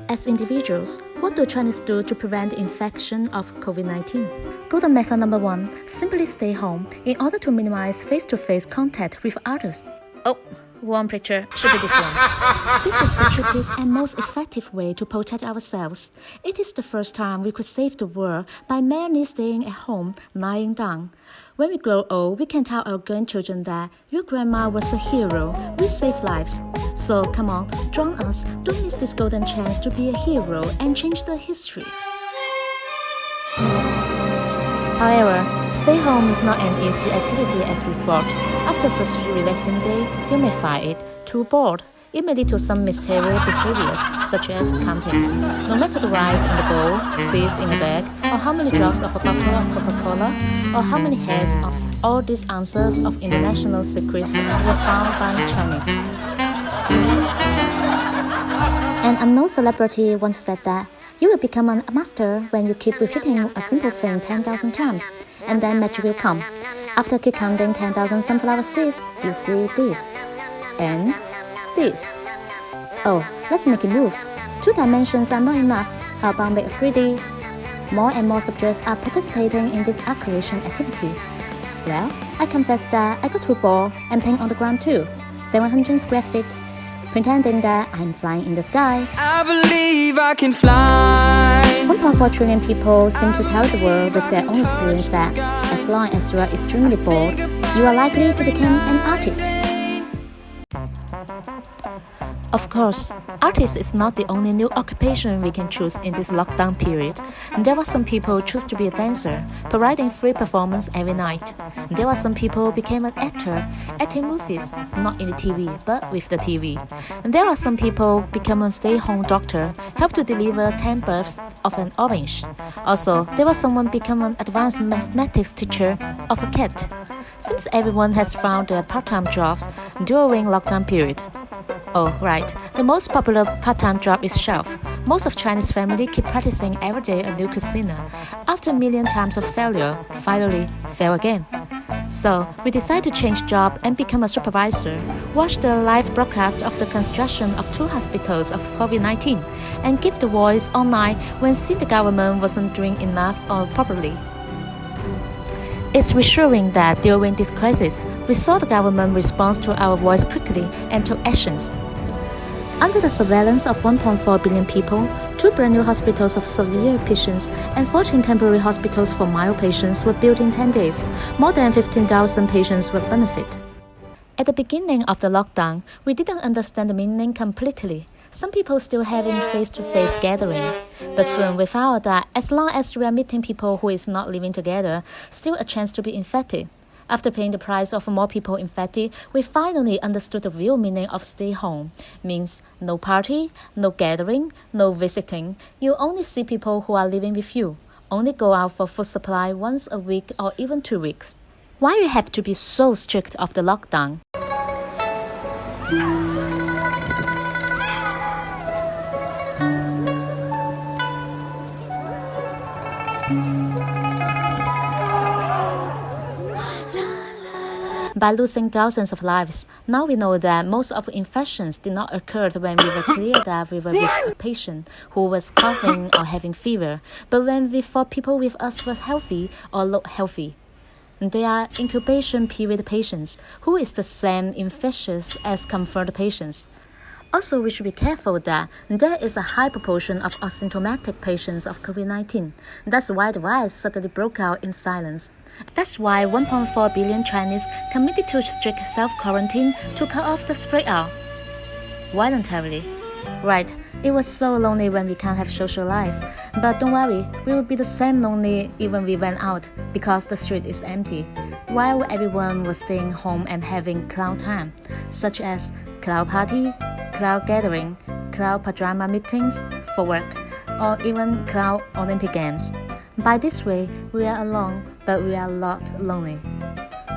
As individuals, what do Chinese do to prevent the infection of Covid-19? Golden method number 1, simply stay home in order to minimize face-to-face contact with others. Oh, one picture should be this one. This is the cheapest and most effective way to protect ourselves. It is the first time we could save the world by merely staying at home, lying down. When we grow old, we can tell our grandchildren that your grandma was a hero. We save lives. So come on, join us. Don't miss this golden chance to be a hero and change the history. However, stay home is not an easy activity as we thought. After the first few relaxing days, you may find it too bored. It may lead to some mysterious behaviors, such as counting. No matter the rice in the bowl, seeds in the bag, or how many drops of a bottle of Coca-Cola, or how many heads of all these answers of international secrets were found by Chinese. An unknown celebrity once said that you will become a master when you keep repeating a simple thing 10,000 times, and then magic will come. After keep counting 10,000 sunflower seeds, you see this and this. Oh, let's make it move. 2 dimensions are not enough. How about make a 3D? More and more subjects are participating in this art creation activity. Well, I confess that I got through ball and paint on the ground too, 700 square feet, pretending that I'm flying in the sky. I believe I can fly. 1.4 trillion people seem to tell the world with their own experience that as long as you are extremely bored, you are likely to become an artist. Of course, artist is not the only new occupation we can choose in this lockdown period. There are some people choose to be a dancer, providing free performance every night. There are some people became an actor, acting movies, not in the TV, but with the TV. And there are some people become a stay-home doctor, help to deliver 10 births of an orange. Also, there was someone become an advanced mathematics teacher of a cat. Seems everyone has found their part-time jobs during lockdown period. Oh, right. The most popular part-time job is chef. Most of Chinese families keep practicing every day a new cuisine. After a million times of failure, finally fail again. So, we decide to change job and become a supervisor, watch the live broadcast of the construction of 2 hospitals of COVID-19, and give the voice online when see the government wasn't doing enough or properly. It's reassuring that during this crisis, we saw the government respond to our voice quickly and took actions. Under the surveillance of 1.4 billion people, 2 brand new hospitals of severe patients and 14 temporary hospitals for mild patients were built in 10 days. More than 15,000 patients will benefit. At the beginning of the lockdown, we didn't understand the meaning completely. Some people still having face-to-face gathering, but soon we found that as long as we are meeting people who is not living together, still a chance to be infected. After paying the price of more people infected, we finally understood the real meaning of stay home. Means no party, no gathering, no visiting. You only see people who are living with you. Only go out for food supply once a week or even 2 weeks. Why we have to be so strict of the lockdown? By losing thousands of lives, now we know that most of the infections did not occur when we were clear that we were with a patient who was coughing or having fever, but when we thought people with us were healthy or looked healthy. They are incubation period patients, who is the same infectious as confirmed patients. Also, we should be careful that there is a high proportion of asymptomatic patients of COVID-19. That's why the virus suddenly broke out in silence. That's why 1.4 billion Chinese committed to strict self-quarantine to cut off the spread out. Voluntarily. Right, it was so lonely when we can't have social life. But don't worry, we will be the same lonely even we went out, because the street is empty. While everyone was staying home and having cloud time, such as cloud party, cloud gathering, cloud pajama meetings for work, or even cloud Olympic Games. By this way, we are alone, but we are not lonely.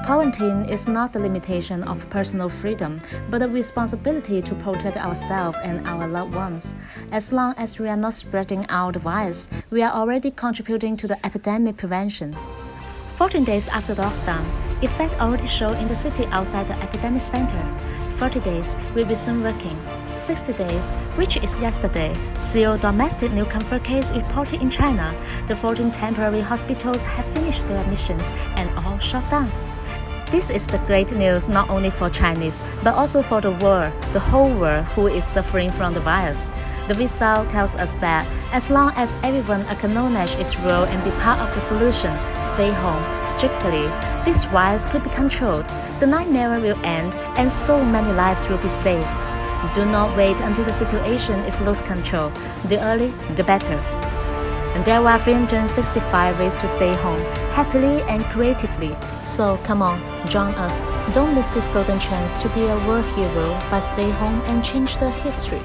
Quarantine is not the limitation of personal freedom, but a responsibility to protect ourselves and our loved ones. As long as we are not spreading out the virus, we are already contributing to the epidemic prevention. 14 days after the lockdown, effect already showed in the city outside the epidemic center. 30 days, we resume working. 60 days, which is yesterday, 0 domestic new confirmed case reported in China. The 14 temporary hospitals have finished their missions and all shut down. This is the great news not only for Chinese, but also for the world, the whole world who is suffering from the virus. The result tells us that as long as everyone acknowledge its role and be part of the solution, stay home strictly, this virus could be controlled, the nightmare will end, and so many lives will be saved. Do not wait until the situation is lost control. The earlier, the better. And there are 365 ways to stay home, happily and creatively. So come on, join us. Don't miss this golden chance to be a world hero, but stay home and change the history.